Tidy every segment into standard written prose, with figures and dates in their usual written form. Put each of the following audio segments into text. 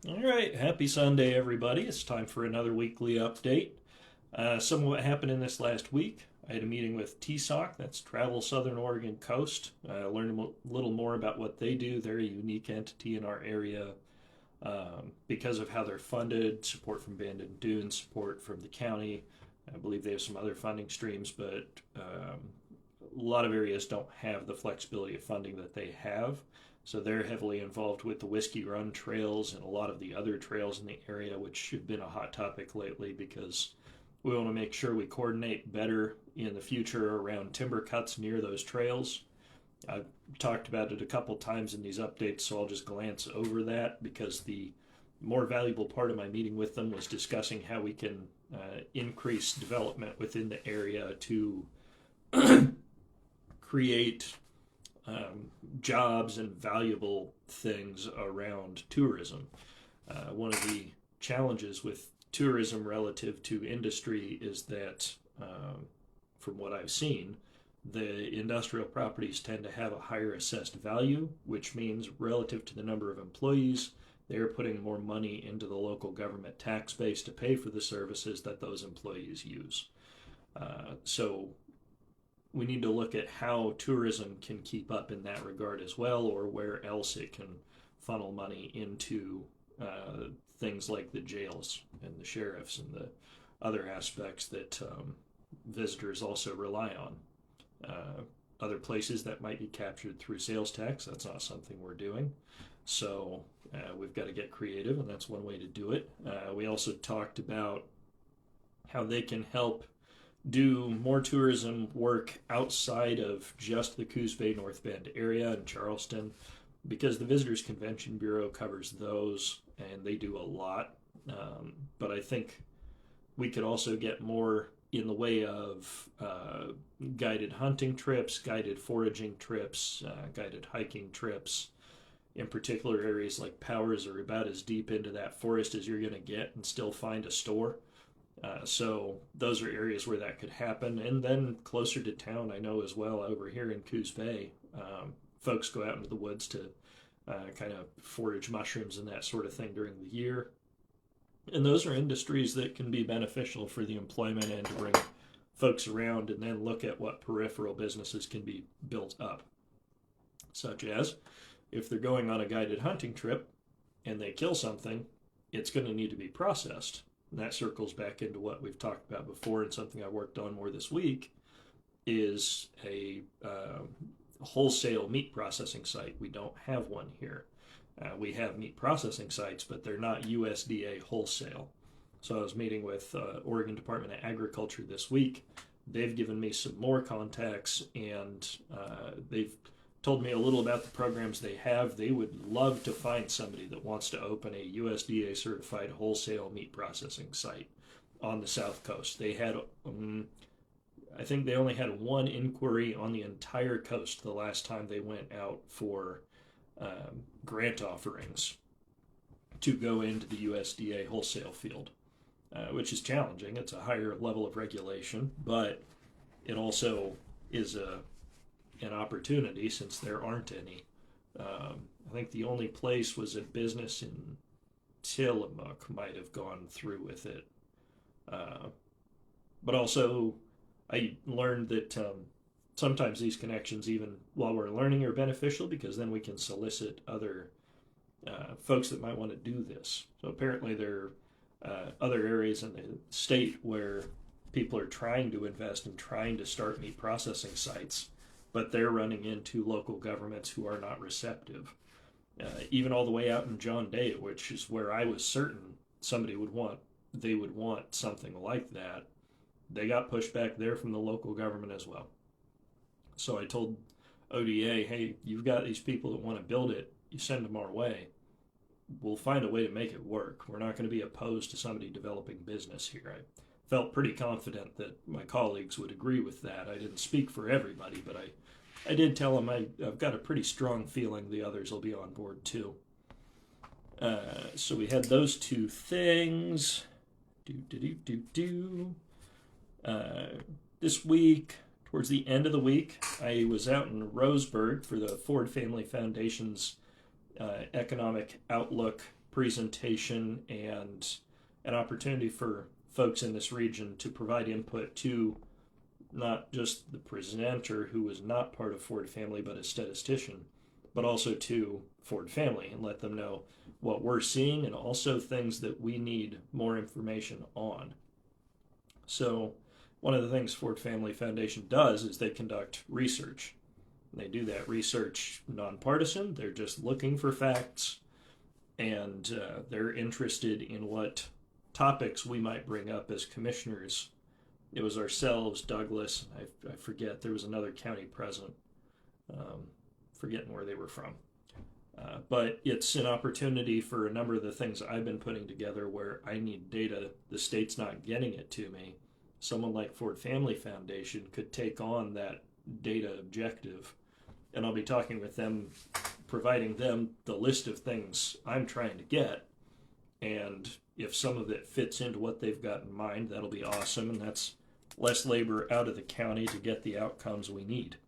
All right, happy Sunday, everybody. It's time for another weekly update. Some of what happened in this last week. I had a meeting with TSOC, that's Travel Southern Oregon Coast. Learned a little more about what they do. They're a unique entity in our area because of how they're funded, support from Bandon Dunes, support from the county. I believe they have some other funding streams, but a lot of areas don't have the flexibility of funding that they have. So they're heavily involved with the Whiskey Run trails and a lot of the other trails in the area, which have been a hot topic lately because we want to make sure we coordinate better in the future around timber cuts near those trails. I've talked about it a couple times in these updates, so I'll just glance over that because the more valuable part of my meeting with them was discussing how we can increase development within the area to create jobs and valuable things around tourism. One of the challenges with tourism relative to industry is that, from what I've seen, the industrial properties tend to have a higher assessed value, which means relative to the number of employees, they're putting more money into the local government tax base to pay for the services that those employees use. So we need to look at how tourism can keep up in that regard as well, or where else it can funnel money into things like the jails and the sheriffs and the other aspects that visitors also rely on. Other places that might be captured through sales tax, that's not something we're doing. So we've got to get creative, and that's one way to do it. We also talked about how they can help do more tourism work outside of just the Coos Bay North Bend area and Charleston, because the Visitors Convention Bureau covers those and they do a lot. But I think we could also get more in the way of guided hunting trips, guided foraging trips, guided hiking trips. In particular, areas like Powers are about as deep into that forest as you're going to get and still find a store. So those are areas where that could happen. And then closer to town, I know as well, over here in Coos Bay, folks go out into the woods to kind of forage mushrooms and that sort of thing during the year. And those are industries that can be beneficial for the employment and to bring folks around, and then look at what peripheral businesses can be built up. Such as, if they're going on a guided hunting trip and they kill something, it's going to need to be processed. And that circles back into what we've talked about before, and something I worked on more this week is a wholesale meat processing site. We don't have one here. We have meat processing sites, but they're not USDA wholesale. So I was meeting with Oregon Department of Agriculture this week. They've given me some more contacts, and they've told me a little about the programs they have. They would love to find somebody that wants to open a USDA certified wholesale meat processing site on the South Coast. They had, I think they only had one inquiry on the entire coast the last time they went out for grant offerings to go into the USDA wholesale field, which is challenging. It's a higher level of regulation, but it also is an opportunity since there aren't any. I think the only place was a business in Tillamook might have gone through with it. But also, I learned that sometimes these connections, even while we're learning, are beneficial because then we can solicit other folks that might want to do this. So apparently there are other areas in the state where people are trying to invest and trying to start meat processing sites, but they're running into local governments who are not receptive. Even all the way out in John Day, which is where I was certain they would want something like that. They got pushback there from the local government as well. So I told ODA, hey, you've got these people that want to build it, you send them our way. We'll find a way to make it work. We're not going to be opposed to somebody developing business here. I felt pretty confident that my colleagues would agree with that. I didn't speak for everybody, but I did tell them I've got a pretty strong feeling the others will be on board too. So we had those two things. This week, towards the end of the week, I was out in Roseburg for the Ford Family Foundation's Economic Outlook presentation and an opportunity for folks in this region to provide input to not just the presenter, who was not part of Ford family but a statistician, but also to Ford family, and let them know what we're seeing and also things that we need more information on. So one of the things Ford Family Foundation does is they conduct research. They do that research nonpartisan. They're just looking for facts, and they're interested in what topics we might bring up as commissioners. It was ourselves, Douglas, I forget, there was another county present, forgetting where they were from. But it's an opportunity for a number of the things I've been putting together where I need data, the state's not getting it to me. Someone like Ford Family Foundation could take on that data objective, and I'll be talking with them, providing them the list of things I'm trying to get, and if some of it fits into what they've got in mind, that'll be awesome, and that's less labor out of the county to get the outcomes we need.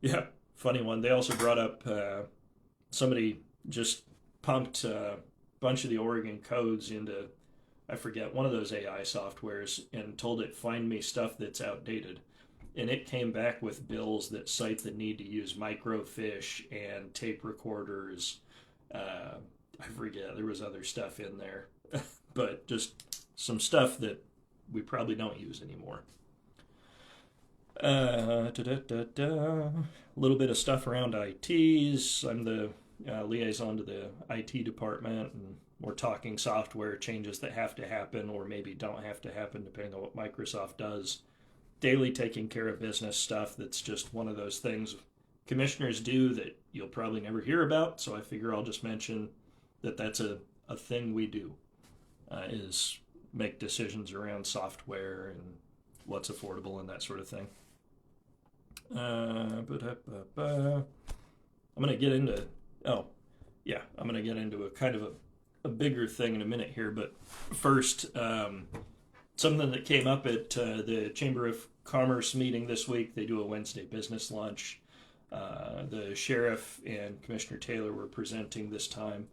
Yeah, funny one. They also brought up somebody just pumped a bunch of the Oregon codes into, I forget, one of those AI softwares, and told it, find me stuff that's outdated. And it came back with bills that cite the need to use microfiche and tape recorders. I forget, there was other stuff in there, but just some stuff that we probably don't use anymore. A little bit of stuff around ITs. I'm the liaison to the IT department, and we're talking software changes that have to happen or maybe don't have to happen depending on what Microsoft does. Daily taking care of business stuff that's just one of those things commissioners do that you'll probably never hear about, so I figure I'll just mention that that's a thing we do, is make decisions around software and what's affordable and that sort of thing. I'm going to get into, I'm going to get into a kind of a bigger thing in a minute here, but first, something that came up at the Chamber of Commerce meeting this week. They do a Wednesday business lunch. The sheriff and Commissioner Taylor were presenting this time,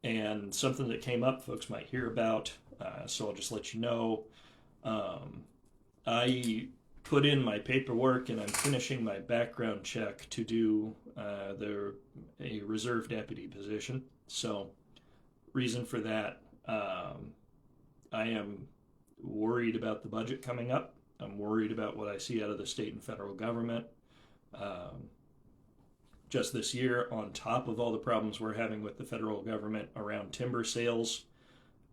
and something that came up folks might hear about, so I'll just let you know. I put in my paperwork and I'm finishing my background check to do a reserve deputy position. So reason for that, I am worried about the budget coming up. I'm worried about what I see out of the state and federal government. Just this year, on top of all the problems we're having with the federal government around timber sales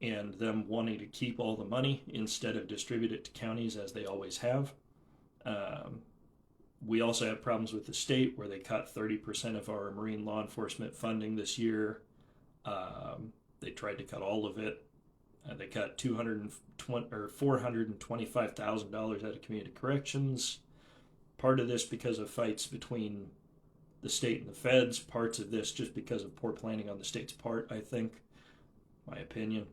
and them wanting to keep all the money instead of distribute it to counties as they always have. We also have problems with the state where they cut 30% of our marine law enforcement funding this year. They tried to cut all of it. They cut $425,000 out of community corrections. Part of this because of fights between the state and the feds. Parts of this just because of poor planning on the state's part, I think, my opinion.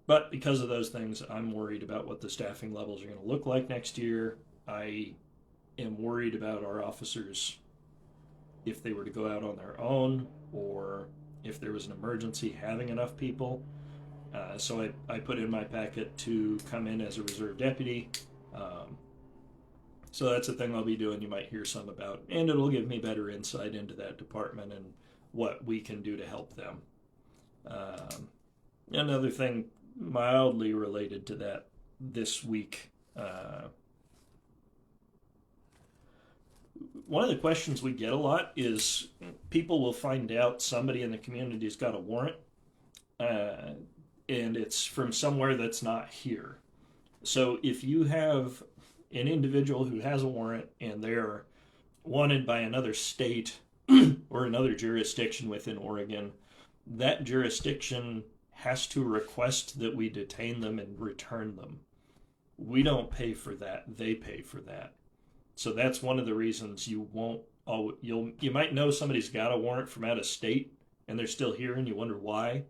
But because of those things, I'm worried about what the staffing levels are going to look like next year. I am worried about our officers if they were to go out on their own or if there was an emergency having enough people. So I put in my packet to come in as a reserve deputy. So that's a thing I'll be doing. You might hear some about, and it'll give me better insight into that department and what we can do to help them. Another thing mildly related to that this week, one of the questions we get a lot is people will find out somebody in the community's got a warrant, and it's from somewhere that's not here. So if you have an individual who has a warrant and they're wanted by another state or another jurisdiction within Oregon, that jurisdiction has to request that we detain them and return them. We don't pay for that, they pay for that. So that's one of the reasons you might know somebody's got a warrant from out of state and they're still here and you wonder why.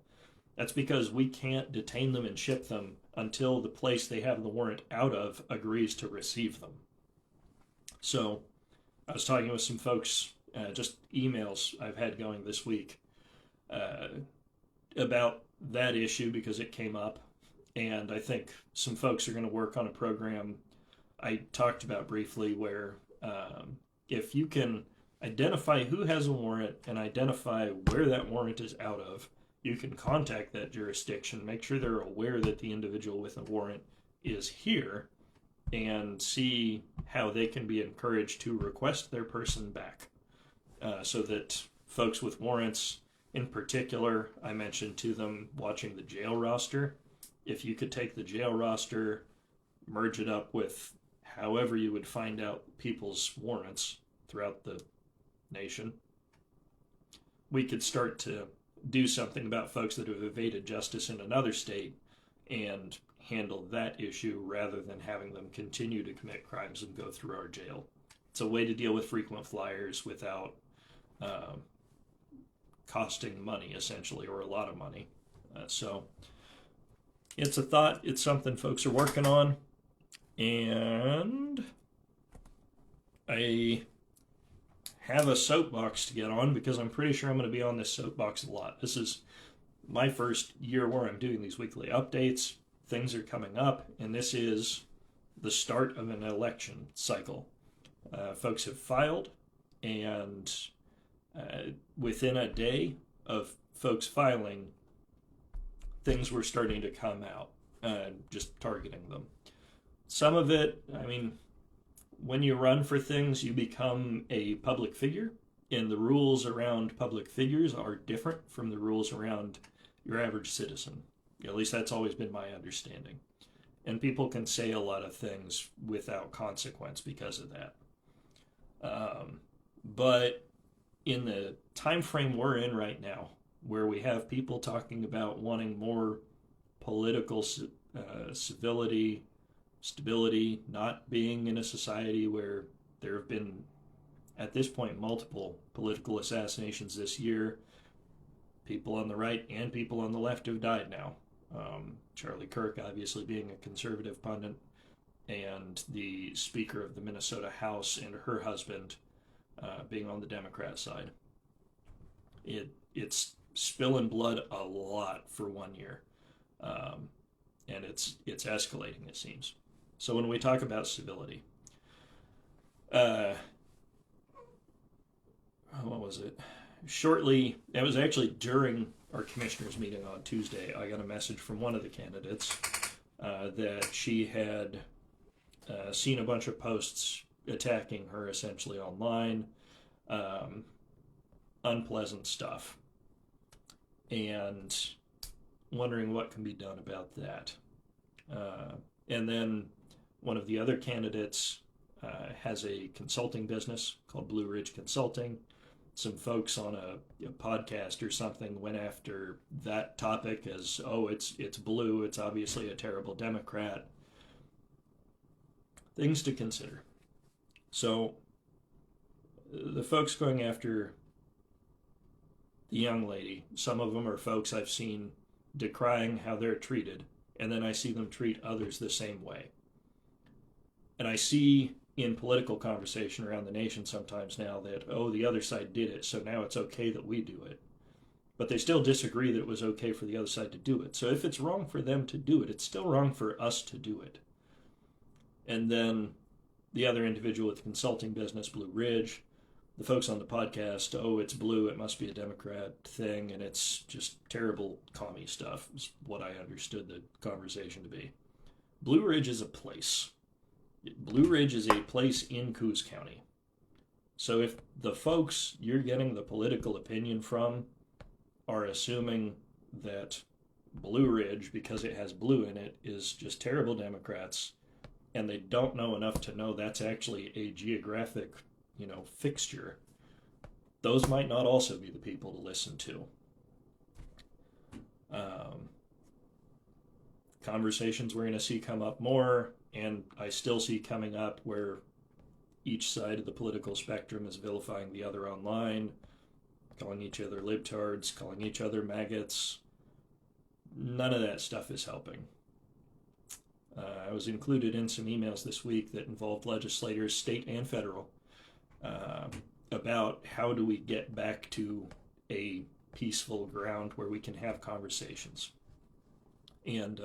That's because we can't detain them and ship them until the place they have the warrant out of agrees to receive them. So I was talking with some folks just emails I've had going this week about that issue because it came up. And I think some folks are going to work on a program I talked about briefly where if you can identify who has a warrant and identify where that warrant is out of, you can contact that jurisdiction, make sure they're aware that the individual with a warrant is here, and see how they can be encouraged to request their person back. So that folks with warrants, in particular, I mentioned to them watching the jail roster. If you could take the jail roster, merge it up with however you would find out people's warrants throughout the nation, we could start to do something about folks that have evaded justice in another state and handle that issue rather than having them continue to commit crimes and go through our jail. It's a way to deal with frequent flyers without costing money, essentially, or a lot of money. So it's a thought. It's something folks are working on. And I have a soapbox to get on because I'm pretty sure I'm going to be on this soapbox a lot. This is my first year where I'm doing these weekly updates. Things are coming up, and this is the start of an election cycle. Folks have filed, and within a day of folks filing, things were starting to come out, just targeting them. Some of it, I mean, when you run for things, you become a public figure, and the rules around public figures are different from the rules around your average citizen. At least that's always been my understanding. And people can say a lot of things without consequence because of that. But in the time frame we're in right now, where we have people talking about wanting more political civility, stability, not being in a society where there have been, at this point, multiple political assassinations this year. People on the right and people on the left have died now. Charlie Kirk obviously being a conservative pundit, and the Speaker of the Minnesota House and her husband being on the Democrat side. It's spilling blood a lot for 1 year, and it's escalating, it seems. So when we talk about civility, what was it? Shortly, it was actually during our commissioners meeting on Tuesday, I got a message from one of the candidates that she had seen a bunch of posts attacking her essentially online, unpleasant stuff, and wondering what can be done about that. And then one of the other candidates has a consulting business called Blue Ridge Consulting. Some folks on a podcast or something went after that topic as, oh, it's blue, it's obviously a terrible Democrat. Things to consider. So the folks going after the young lady, some of them are folks I've seen decrying how they're treated, and then I see them treat others the same way. And I see in political conversation around the nation sometimes now that, oh, the other side did it, so now it's okay that we do it. But they still disagree that it was okay for the other side to do it. So if it's wrong for them to do it, it's still wrong for us to do it. And then the other individual with the consulting business, Blue Ridge, the folks on the podcast, oh, it's blue, it must be a Democrat thing, and it's just terrible commie stuff, is what I understood the conversation to be. Blue Ridge is a place. Blue Ridge is a place in Coos County. So if the folks you're getting the political opinion from are assuming that Blue Ridge, because it has blue in it, is just terrible Democrats, and they don't know enough to know that's actually a geographic, fixture, those might not also be the people to listen to. Conversations we're going to see come up more, and I still see coming up, where each side of the political spectrum is vilifying the other online, calling each other libtards, calling each other maggots. None of that stuff is helping. I was included in some emails this week that involved legislators, state and federal, about how do we get back to a peaceful ground where we can have conversations. And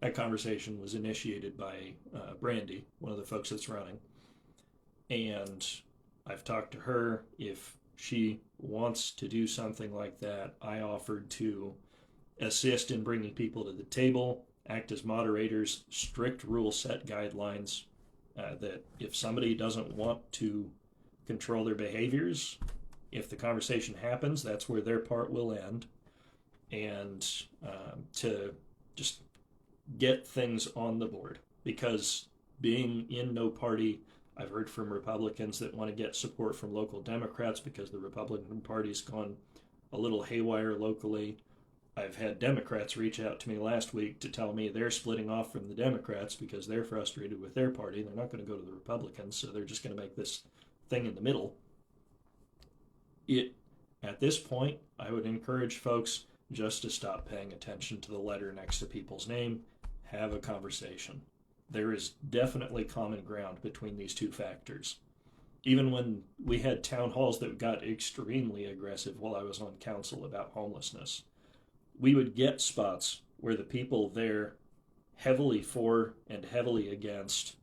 that conversation was initiated by Brandy, one of the folks that's running. And I've talked to her. If she wants to do something like that, I offered to assist in bringing people to the table, act as moderators, strict rule set guidelines, that if somebody doesn't want to control their behaviors, if the conversation happens, that's where their part will end. And to just get things on the board, because being in no party, I've heard from Republicans that want to get support from local Democrats because the Republican Party's gone a little haywire locally. I've had Democrats reach out to me last week to tell me they're splitting off from the Democrats because they're frustrated with their party. They're not going to go to the Republicans, so they're just going to make this thing in the middle. At this point, I would encourage folks just to stop paying attention to the letter next to people's name. Have a conversation. There is definitely common ground between these two factors. Even when we had town halls that got extremely aggressive while I was on council about homelessness, we would get spots where the people there, heavily for and heavily against,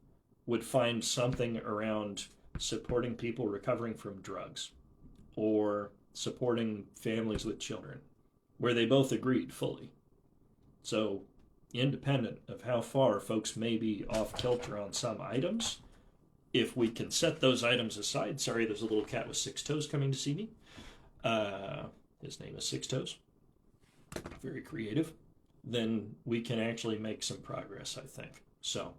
would find something around supporting people recovering from drugs or supporting families with children, where they both agreed fully. So, independent of how far folks may be off kilter on some items, if we can set those items aside, sorry, there's a little cat with 6 toes coming to see me. His name is 6 Toes. Very creative. Then we can actually make some progress, I think. So,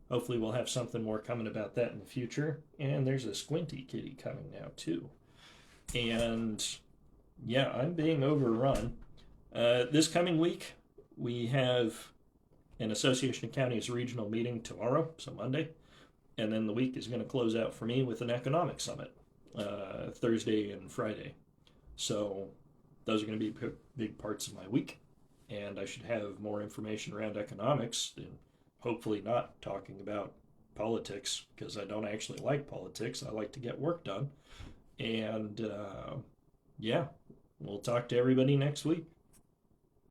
hopefully we'll have something more coming about that in the future. And there's a squinty kitty coming now, too. And yeah, I'm being overrun. This coming week, we have an Association of Counties regional meeting tomorrow, so Monday. And then the week is going to close out for me with an economic summit, Thursday and Friday. So those are going to be big parts of my week. And I should have more information around economics and hopefully not talking about politics, because I don't actually like politics. I like to get work done. And yeah, we'll talk to everybody next week.